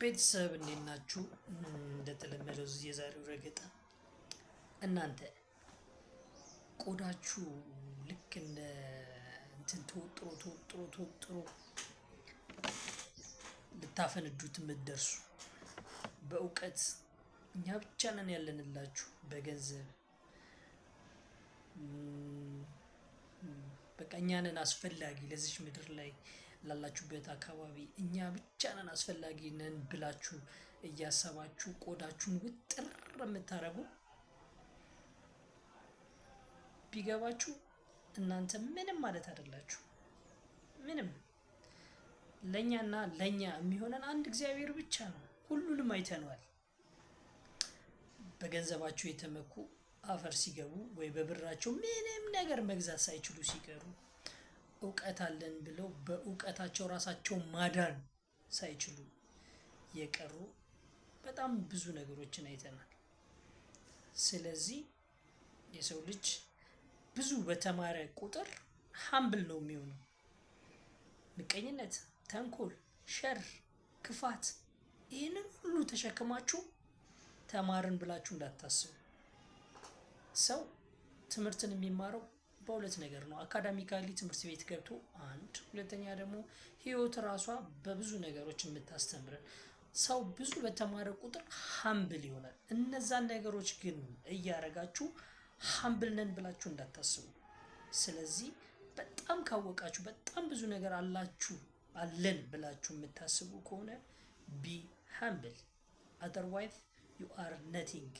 ቤተሰብ እንዴት ናችሁ? እንደተለመደው የዛሬው ረገጣ እናንተ ቆዳችሁ ልክ እንደ እንትን ተወጥሮ ልታፈነዱት የምትደርሱ በእውቀት እኛ ብቻ ነን ያለንላችሁ በገንዘብ በቃ እኛ ነን አስፈላጊ ለዚች ምድር ላይ ላላችሁበት አካባቢ እኛ ብቻ ነን አስፈላጊ ነን ብላችሁ እያሰባችሁ ቆዳችሁን ውጥር የምታረጉ ቢገባችሁ እናንተ ምንም ማለት አይደላችሁ። ምንም ለኛና ለኛ የሚሆነን አንድ እግዚአብሔር ብቻ ነው። ሁሉንም አይተነዋል። በገንዘባቸው የተመኩ አፈር ሲገቡ ወይ በብራቸው ምንም ነገር መግዛት ሳይችሉ ሲቀሩ እውቀት አለን ብለው በእውቀታቸው ራሳቸው ማዳን ሳይችሉ የቀሩ በጣም ብዙ ነገሮችን አይተናል። ስለዚህ የሰው ልጅ ብዙ በተማረ ቁጥር ሀምብል ነው የሚሆነው። ምቀኝነት፣ ተንኮል፣ ሸር፣ ክፋት ይህንን ሁሉ ተሸክማችሁ ተማርን ብላችሁ እንዳታስቡ። ሰው ትምህርትን የሚማረው በሁለት ነገር ነው። አካዳሚካሊ ትምህርት ቤት ገብቶ አንድ፣ ሁለተኛ ደግሞ ህይወት ራሷ በብዙ ነገሮች የምታስተምረን። ሰው ብዙ በተማረ ቁጥር ሀምብል ይሆናል። እነዛን ነገሮች ግን እያረጋችሁ ሀምብል ነን ብላችሁ እንዳታስቡ። ስለዚህ በጣም ካወቃችሁ በጣም ብዙ ነገር አለን ብላችሁ የምታስቡ ከሆነ ቢ ሀምብል፣ አዘርዋይዝ ዩ አር ነቲንግ።